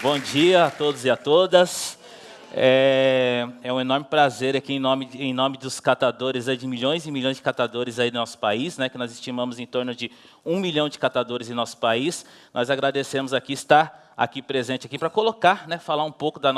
Bom dia a todos e a todas. É um enorme prazer aqui em nome dos catadores, de milhões e milhões de catadores aí no nosso país, né, que nós estimamos em torno de 1 milhão de catadores em nosso país. Nós agradecemos aqui estar aqui presente aqui para colocar, né, falar um pouco do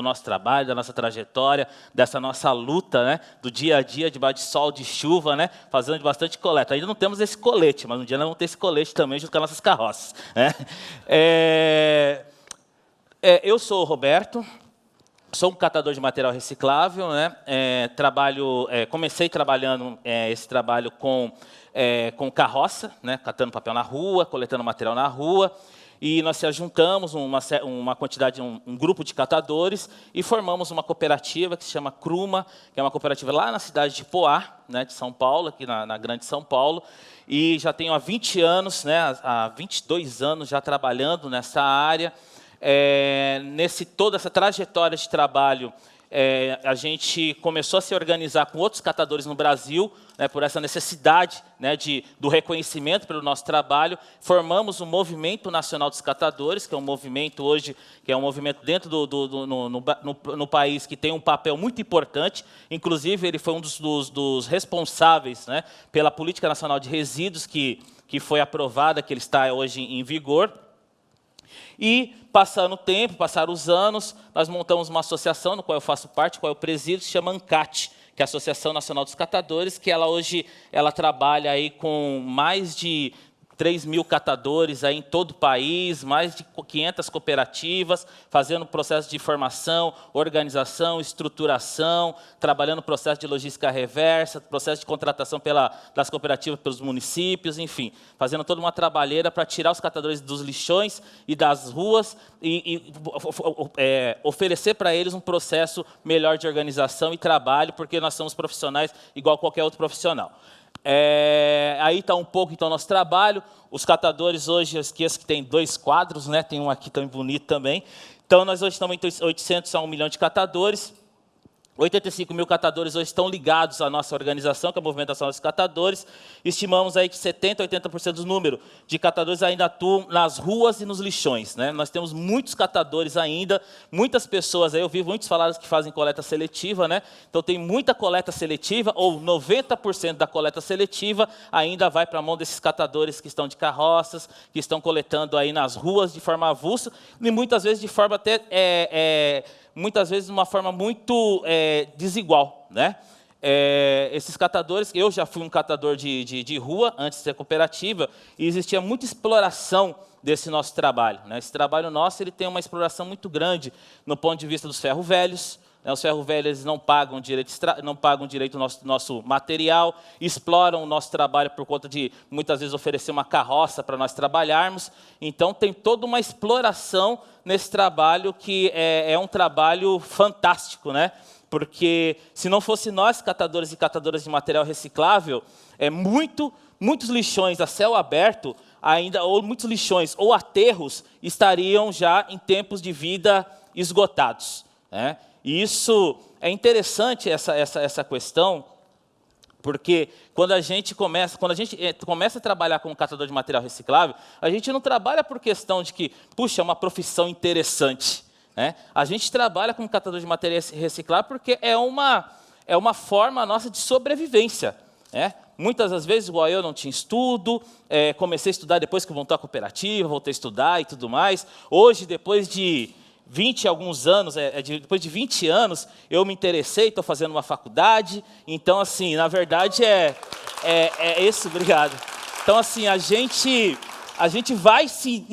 nosso trabalho, da nossa trajetória, dessa nossa luta, né, do dia a dia, debaixo de sol, de chuva, né, fazendo bastante coleta. Ainda não temos esse colete, mas um dia nós vamos ter esse colete também junto com as nossas carroças, né? Eu sou o Roberto, sou um catador de material reciclável, né? Comecei trabalhando esse trabalho com carroça, né? Catando papel na rua, coletando material na rua, e nós se juntamos um grupo de catadores e formamos uma cooperativa que se chama Cruma, que é uma cooperativa lá na cidade de Poá, né, de São Paulo, aqui na Grande São Paulo, e já tenho há 20 anos, né, há 22 anos já trabalhando nessa área. Toda essa trajetória de trabalho, a gente começou a se organizar com outros catadores no Brasil, né, por essa necessidade, né, do reconhecimento pelo nosso trabalho. Formamos o Movimento Nacional dos Catadores, que é um movimento hoje, que é um movimento dentro no país que tem um papel muito importante. Inclusive, ele foi um dos responsáveis, né, pela Política Nacional de Resíduos, que foi aprovada, que ele está hoje em vigor. E, passando o tempo, passaram os anos, nós montamos uma associação, no qual eu faço parte, qual eu presido, se chama ANCAT, que é a Associação Nacional dos Catadores, que hoje trabalha aí com mais de 3 mil catadores aí em todo o país, mais de 500 cooperativas, fazendo processo de formação, organização, estruturação, trabalhando processo de logística reversa, processo de contratação das cooperativas pelos municípios, enfim, fazendo toda uma trabalheira para tirar os catadores dos lixões e das ruas e oferecer para eles um processo melhor de organização e trabalho, porque nós somos profissionais igual qualquer outro profissional. Aí está um pouco, então, nosso trabalho. Os catadores hoje, eu esqueço que tem 2 quadros, né? Tem um aqui tão bonito também. Então, nós hoje estamos entre 800 a 1 milhão de catadores. 85 mil catadores hoje estão ligados à nossa organização, que é a Movimento Nacional dos Catadores. Estimamos aí que 70% a 80% do número de catadores ainda atuam nas ruas e nos lixões, né? Nós temos muitos catadores ainda, muitas pessoas aí, eu vi muitos falarem que fazem coleta seletiva, né? Então tem muita coleta seletiva, ou 90% da coleta seletiva ainda vai para a mão desses catadores que estão de carroças, que estão coletando aí nas ruas de forma avulsa, e muitas vezes de forma até muitas vezes de uma forma muito desigual, né? Esses catadores, eu já fui um catador de rua, antes de ser cooperativa, e existia muita exploração desse nosso trabalho, né? Esse trabalho nosso ele tem uma exploração muito grande no ponto de vista dos ferro-velhos, né? Os ferro-velhos não pagam direito do nosso material, exploram o nosso trabalho por conta de, muitas vezes, oferecer uma carroça para nós trabalharmos. Então, tem toda uma exploração nesse trabalho que é um trabalho fantástico, né? Porque, se não fosse nós, catadores e catadoras de material reciclável, muitos lixões a céu aberto, ou muitos lixões ou aterros, estariam já em tempos de vida esgotados, né? E isso é interessante, essa questão, porque quando a gente começa a trabalhar como catador de material reciclável, a gente não trabalha por questão de que, puxa, é uma profissão interessante, né? A gente trabalha como catador de material reciclável porque é uma forma nossa de sobrevivência, né? Muitas das vezes, igual eu, não tinha estudo, comecei a estudar depois que voltou à cooperativa, voltei a estudar e tudo mais. Hoje, depois de 20 e alguns anos, depois de 20 anos, eu me interessei, estou fazendo uma faculdade. Então, assim, na verdade, isso, obrigado. Então, assim, a gente vai se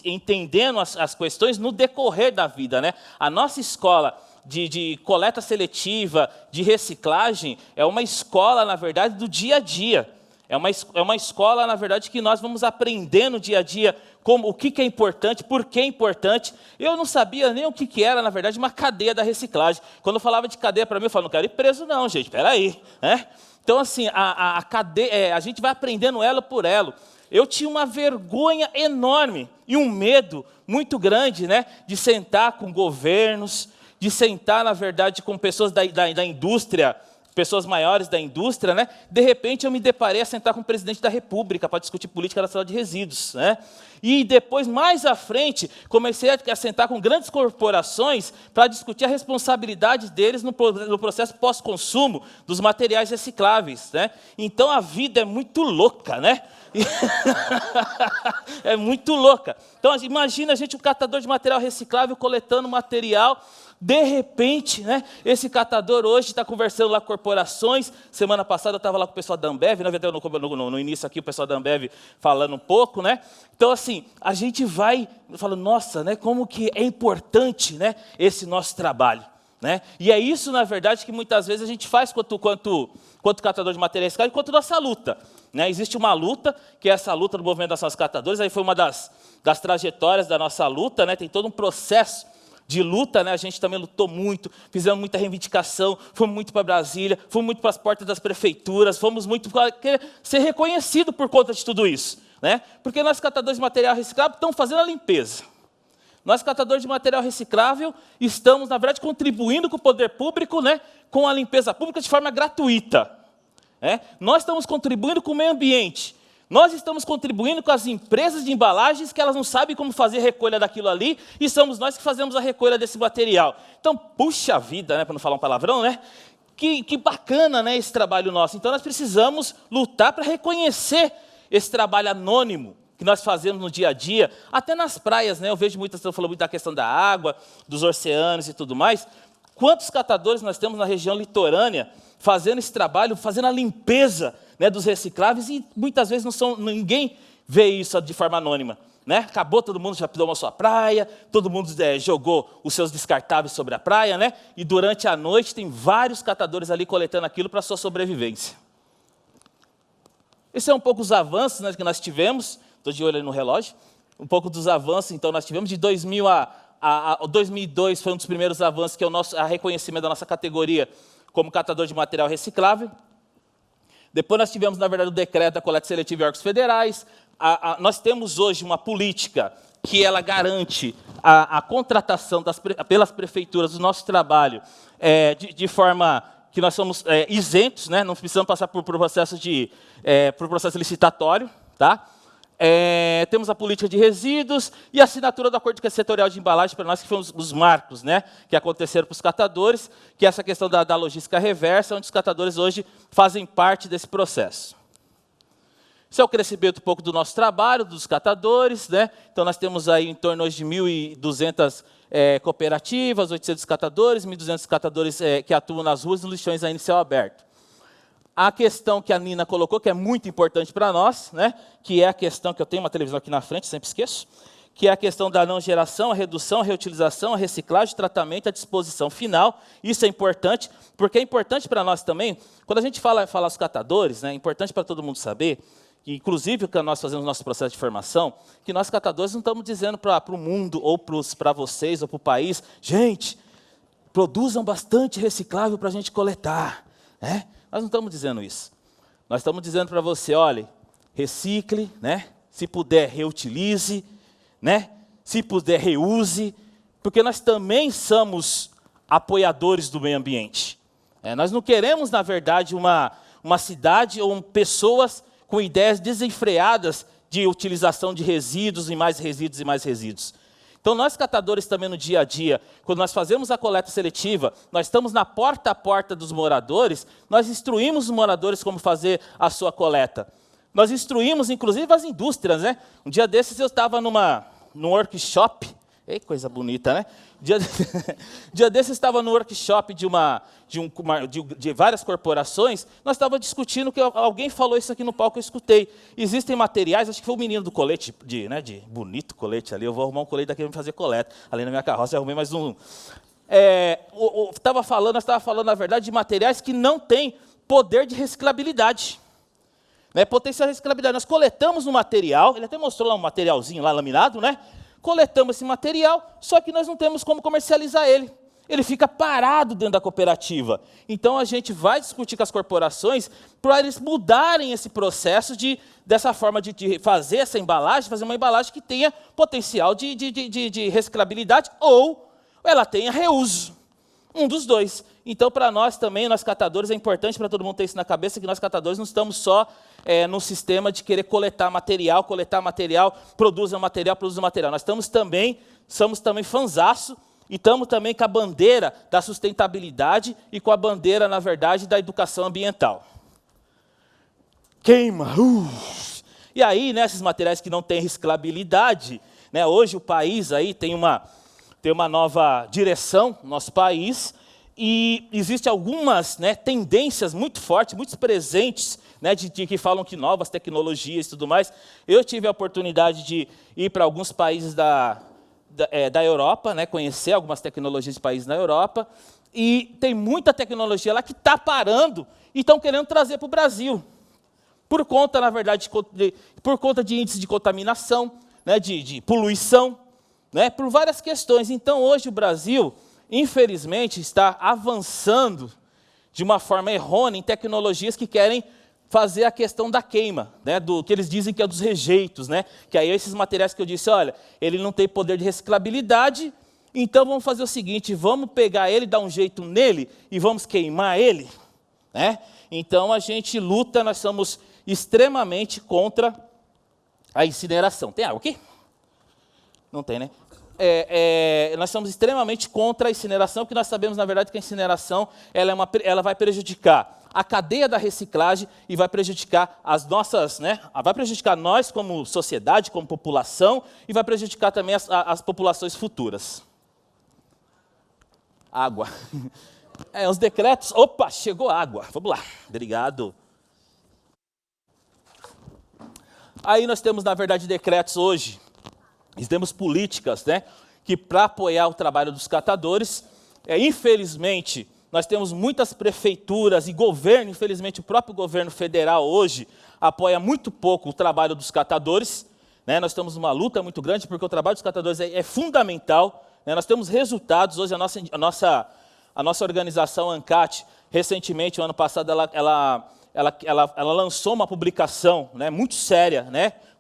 entendendo as questões no decorrer da vida, né? A nossa escola de coleta seletiva, de reciclagem, é uma escola, na verdade, do dia a dia. É uma escola, na verdade, que nós vamos aprender no dia a dia o que é importante, por que é importante. Eu não sabia nem o que era, na verdade, uma cadeia da reciclagem. Quando eu falava de cadeia para mim, eu falava, não quero ir preso não, gente, espera aí, né? Então, assim, a cadeia, a gente vai aprendendo elo por elo. Eu tinha uma vergonha enorme e um medo muito grande, né, de sentar com governos, de sentar, na verdade, com pessoas da indústria pessoas maiores da indústria, né? De repente eu me deparei a sentar com o presidente da República para discutir política nacional de resíduos, né? E depois, mais à frente, comecei a sentar com grandes corporações para discutir a responsabilidade deles no processo pós-consumo dos materiais recicláveis, né? Então a vida é muito louca, né? É muito louca. Então imagina a gente, um catador de material reciclável, coletando material. De repente, né, esse catador hoje está conversando lá com corporações. Semana passada eu estava lá com o pessoal da Ambev, no início aqui o pessoal da Ambev falando um pouco, né? Então, assim, a gente vai falando, nossa, né, como que é importante, né, esse nosso trabalho, né? E é isso, na verdade, que muitas vezes a gente faz quanto catador de materiais recicláveis, quanto nossa luta, né? Existe uma luta, que é essa luta do movimento das catadores, aí foi uma das trajetórias da nossa luta, né? Tem todo um processo de luta, né? A gente também lutou muito, fizemos muita reivindicação, fomos muito para Brasília, fomos muito para as portas das prefeituras, fomos muito para ser reconhecido por conta de tudo isso, né? Porque nós, catadores de material reciclável, estamos fazendo a limpeza. Nós, catadores de material reciclável, estamos, na verdade, contribuindo com o poder público, né? Com a limpeza pública de forma gratuita, né? Nós estamos contribuindo com o meio ambiente. Nós estamos contribuindo com as empresas de embalagens que elas não sabem como fazer a recolha daquilo ali, e somos nós que fazemos a recolha desse material. Então, puxa vida, né, para não falar um palavrão, né? Que bacana, né, esse trabalho nosso. Então, nós precisamos lutar para reconhecer esse trabalho anônimo que nós fazemos no dia a dia, até nas praias, né? Eu vejo muitas pessoas falando muito da questão da água, dos oceanos e tudo mais. Quantos catadores nós temos na região litorânea fazendo esse trabalho, fazendo a limpeza, né, dos recicláveis, e muitas vezes ninguém vê isso de forma anônima, né? Acabou, todo mundo já tomou a sua praia, todo mundo jogou os seus descartáveis sobre a praia, né? E durante a noite tem vários catadores ali coletando aquilo para a sua sobrevivência. Esse é um pouco os avanços, né, que nós tivemos. Estou de olho aí no relógio. Um pouco dos avanços, então, nós tivemos de 2000 a 2002, foi um dos primeiros avanços, que é o reconhecimento da nossa categoria como catador de material reciclável. Depois nós tivemos, na verdade, o decreto da coleta seletiva em órgãos federais. Nós temos hoje uma política que ela garante a contratação pelas prefeituras do nosso trabalho de forma que nós somos isentos, né? Não precisamos passar por processo licitatório, tá? Temos a política de resíduos e a assinatura do acordo setorial de embalagem para nós, que foram os marcos, né, que aconteceram para os catadores, que é essa questão da logística reversa, onde os catadores hoje fazem parte desse processo. Esse é o crescimento um pouco do nosso trabalho, dos catadores, né? Então nós temos aí em torno hoje de 1.200 cooperativas, 800 catadores, 1.200 catadores que atuam nas ruas e nos lixões a céu aberto. A questão que a Nina colocou, que é muito importante para nós, né, que é a questão, que eu tenho uma televisão aqui na frente, sempre esqueço, que é a questão da não geração, a redução, a reutilização, a reciclagem, tratamento, a disposição final. Isso é importante, porque é importante para nós também, quando a gente fala aos catadores, né, é importante para todo mundo saber, que, inclusive, que nós fazemos nosso processo de formação, que nós catadores não estamos dizendo para o mundo, ou para vocês, ou para o país, gente, produzam bastante reciclável para a gente coletar, né? Nós não estamos dizendo isso. Nós estamos dizendo para você, olha, recicle, né? Se puder, reutilize, né? Se puder, reuse, porque nós também somos apoiadores do meio ambiente. Nós não queremos, na verdade, uma cidade ou pessoas com ideias desenfreadas de utilização de resíduos e mais resíduos e mais resíduos. Então, nós catadores também no dia a dia, quando nós fazemos a coleta seletiva, nós estamos na porta a porta dos moradores, nós instruímos os moradores como fazer a sua coleta. Nós instruímos, inclusive, as indústrias, né? Um dia desses eu estava num workshop, coisa bonita, né? Dia desses eu estava no workshop de várias corporações, nós estávamos discutindo, que alguém falou isso aqui no palco, eu escutei. Existem materiais, acho que foi o menino do colete, de bonito colete ali, eu vou arrumar um colete daqui para fazer coleta. Ali na minha carroça eu arrumei mais um. Nós estava falando, na verdade, de materiais que não têm poder de reciclabilidade. Né? Potencial de reciclabilidade. Nós coletamos um material, ele até mostrou lá um materialzinho lá laminado, né? Coletamos esse material, só que nós não temos como comercializar ele. Ele fica parado dentro da cooperativa. Então, a gente vai discutir com as corporações para eles mudarem esse processo dessa forma de fazer essa embalagem, fazer uma embalagem que tenha potencial de reciclabilidade ou ela tenha reuso. Um dos dois. Então, para nós também, nós catadores, é importante para todo mundo ter isso na cabeça, que nós catadores não estamos só no sistema de querer coletar material, produza material. Nós somos também fanzaço, e estamos também com a bandeira da sustentabilidade e com a bandeira, na verdade, da educação ambiental. Queima! E aí, esses materiais que não têm reciclabilidade, hoje o país aí tem uma nova direção no nosso país, e existem algumas tendências muito fortes, muito presentes, de que falam que novas tecnologias e tudo mais. Eu tive a oportunidade de ir para alguns países da Europa, conhecer algumas tecnologias de países na Europa, e tem muita tecnologia lá que está parando e estão querendo trazer para o Brasil, por conta, na verdade, por conta de índices de contaminação, de poluição, por várias questões. Então, hoje o Brasil, infelizmente, está avançando de uma forma errônea em tecnologias que querem fazer a questão da queima, do que eles dizem que é dos rejeitos, que aí esses materiais que eu disse, olha, ele não tem poder de reciclabilidade, então vamos fazer o seguinte, vamos pegar ele, dar um jeito nele e vamos queimar ele. Então a gente luta, nós somos extremamente contra a incineração. Tem água aqui? Não tem, né? Nós somos extremamente contra a incineração, porque nós sabemos, na verdade, que a incineração ela vai prejudicar a cadeia da reciclagem e vai prejudicar vai prejudicar nós como sociedade, como população, e vai prejudicar também as populações futuras. Água. Os decretos. Opa, chegou água. Vamos lá. Obrigado. Aí nós temos, na verdade, decretos hoje. Nós temos políticas, que para apoiar o trabalho dos catadores, infelizmente, nós temos muitas prefeituras e governo, infelizmente o próprio governo federal hoje apoia muito pouco o trabalho dos catadores. Nós temos uma luta muito grande, porque o trabalho dos catadores é fundamental. Nós temos resultados. Hoje a nossa organização ANCAT, recentemente, o ano passado, ela lançou uma publicação muito séria,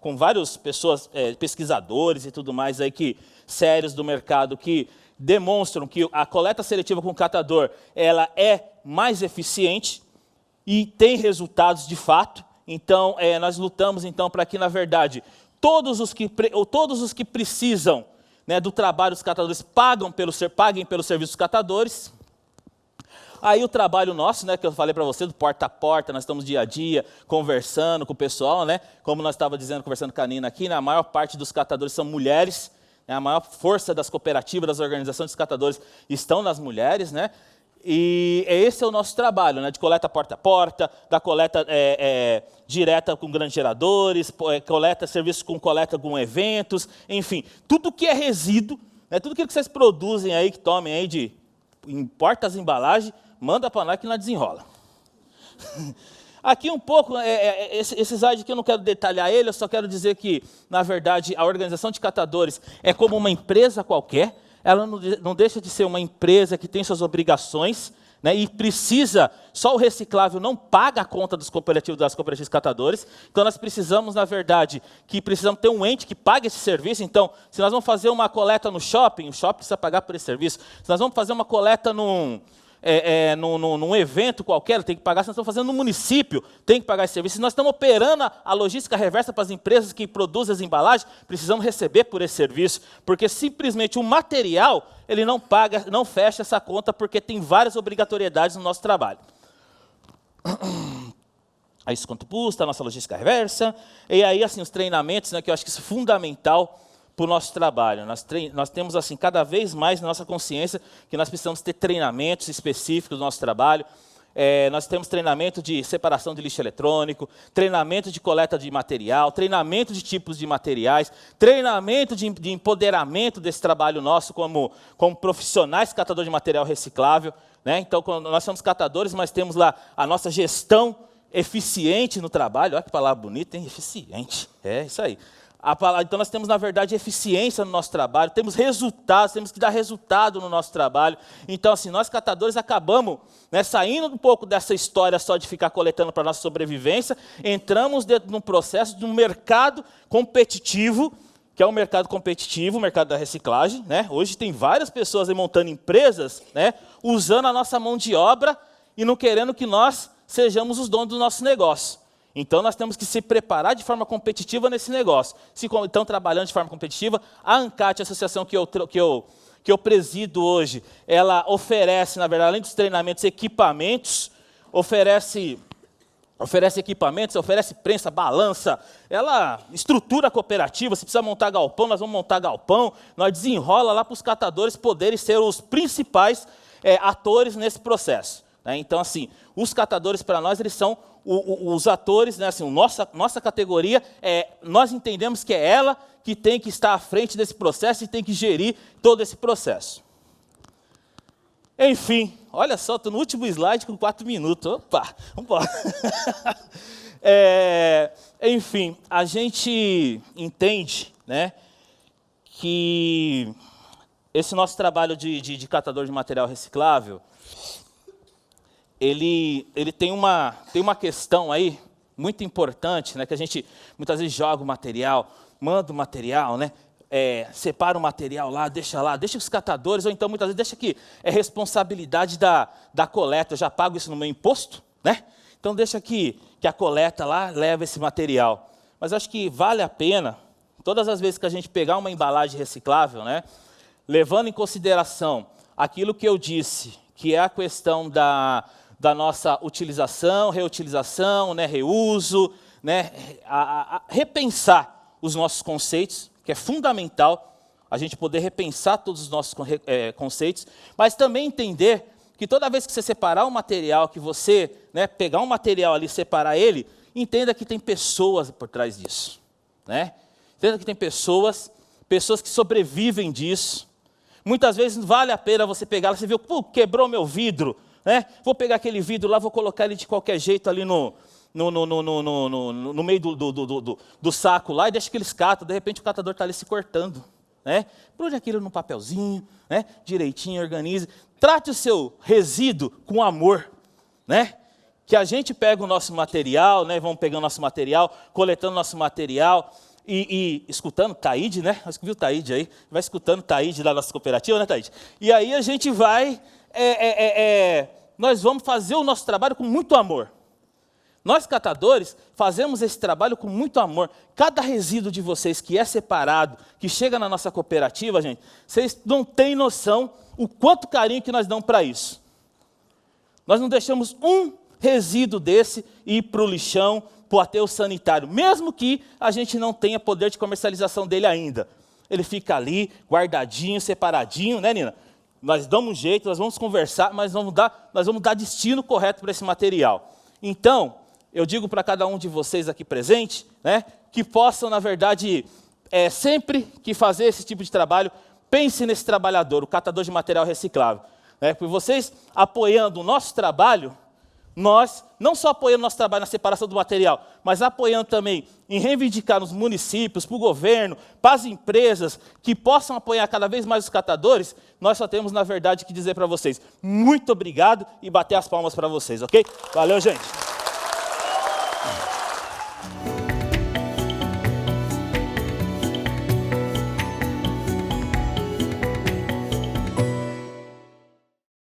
com várias pessoas, pesquisadores e tudo mais aí sérios do mercado, que demonstram que a coleta seletiva com catador ela é mais eficiente e tem resultados de fato. Então, nós lutamos para que, na verdade, todos os que precisam do trabalho dos catadores paguem pelo serviço dos catadores. Aí o trabalho nosso, que eu falei para você, do porta a porta, nós estamos dia a dia conversando com o pessoal, como nós estávamos dizendo, conversando com a Nina aqui, a maior parte dos catadores são mulheres, a maior força das cooperativas, das organizações dos catadores estão nas mulheres, e esse é o nosso trabalho, de coleta porta a porta, da coleta direta com grandes geradores, serviço com coleta com eventos, enfim, tudo que é resíduo, tudo aquilo que vocês produzem aí, que tomem aí importa as embalagens, manda para nós que nós desenrola. Aqui um pouco, esse slide aqui eu não quero detalhar ele, eu só quero dizer que, na verdade, a organização de catadores é como uma empresa qualquer, ela não deixa de ser uma empresa que tem suas obrigações, e precisa, só o reciclável não paga a conta das cooperativas catadores, então nós precisamos, na verdade, precisamos ter um ente que pague esse serviço. Então, se nós vamos fazer uma coleta no shopping, o shopping precisa pagar por esse serviço. Se nós vamos fazer uma coleta num evento qualquer, tem que pagar. Se nós estamos fazendo no município, tem que pagar esse serviço. Se nós estamos operando a logística reversa para as empresas que produzem as embalagens, precisamos receber por esse serviço, porque simplesmente o material, ele não paga, não fecha essa conta, porque tem várias obrigatoriedades no nosso trabalho. Aí isso quanto custa, a nossa logística reversa, e aí assim, os treinamentos, que eu acho que isso é fundamental para o nosso trabalho. Nós temos, assim, cada vez mais na nossa consciência que nós precisamos ter treinamentos específicos do nosso trabalho. Nós temos treinamento de separação de lixo eletrônico, treinamento de coleta de material, treinamento de tipos de materiais, treinamento de empoderamento desse trabalho nosso como profissionais catadores de material reciclável. Então, quando nós somos catadores, mas temos lá a nossa gestão eficiente no trabalho. Olha que palavra bonita, hein? Eficiente. É isso aí. Então, nós temos, na verdade, eficiência no nosso trabalho, temos resultados, temos que dar resultado no nosso trabalho. Então, assim, nós catadores acabamos saindo um pouco dessa história só de ficar coletando para a nossa sobrevivência, entramos dentro de um processo de um mercado competitivo que é um mercado competitivo, o mercado da reciclagem, né? Hoje tem várias pessoas aí montando empresas, né? Usando a nossa mão de obra e não querendo que nós sejamos os donos do nosso negócio. Então, nós temos que se preparar de forma competitiva nesse negócio. Se estão trabalhando de forma competitiva, a ANCAT, a associação que eu presido hoje, ela oferece, na verdade, além dos treinamentos, equipamentos, oferece equipamentos, oferece prensa, balança, ela estrutura a cooperativa. Se precisa montar galpão, nós vamos montar galpão, nós desenrola lá para os catadores poderem ser os principais atores nesse processo. Né? Então, assim, os catadores para nós, eles são os atores, né? Assim, nossa categoria, nós entendemos que é ela que tem que estar à frente desse processo e tem que gerir todo esse processo. Enfim, olha só, estou no último slide com 4 minutos. Opa, vamos embora. Enfim, a gente entende, né, que esse nosso trabalho de catador de material reciclável, ele tem uma questão aí muito importante, né, que a gente muitas vezes joga o material, manda o material, né, separa o material deixa os catadores, ou então muitas vezes deixa que é responsabilidade da coleta, eu já pago isso no meu imposto, né? Então deixa que a coleta lá leva esse material. Mas acho que vale a pena, todas as vezes que a gente pegar uma embalagem reciclável, né, levando em consideração aquilo que eu disse, que é a questão da nossa utilização, reutilização, né, reuso, né, repensar os nossos conceitos, que é fundamental a gente poder repensar todos os nossos conceitos, mas também entender que toda vez que você separar um material, que você, né, pegar um material ali e separar ele, entenda que tem pessoas por trás disso. Né? Entenda que tem pessoas que sobrevivem disso. Muitas vezes vale a pena você pegar, você viu, pô, quebrou meu vidro, né? Vou pegar aquele vidro lá, vou colocar ele de qualquer jeito ali no meio do saco lá e deixa que eles catam, de repente o catador está ali se cortando. Né? Prude aquilo no papelzinho, né? Direitinho, organize. Trate o seu resíduo com amor. Né? Que a gente pega o nosso material, né? Vamos pegando nosso material, coletando nosso material e escutando Taíde, né? Acho que viu o Taíde aí, vai escutando Taíde da nossa cooperativa, né, Taíde? E aí a gente vai, nós vamos fazer o nosso trabalho com muito amor. Nós, catadores, fazemos esse trabalho com muito amor. Cada resíduo de vocês que é separado, que chega na nossa cooperativa, gente, vocês não têm noção o quanto carinho que nós damos para isso. Nós não deixamos um resíduo desse ir para o lixão, para o aterro sanitário, mesmo que a gente não tenha poder de comercialização dele ainda. Ele fica ali, guardadinho, separadinho, né, Nina? Nós damos um jeito, nós vamos conversar, mas nós vamos dar destino correto para esse material. Então, eu digo para cada um de vocês aqui presente, né, que possam, na verdade, sempre que fazer esse tipo de trabalho, pense nesse trabalhador, o catador de material reciclável. Né, porque vocês apoiando o nosso trabalho, nós, não só apoiando o nosso trabalho na separação do material, mas apoiando também em reivindicar nos municípios, para o governo, para as empresas, que possam apoiar cada vez mais os catadores, nós só temos, na verdade, que dizer para vocês, muito obrigado e bater as palmas para vocês, ok? Valeu, gente!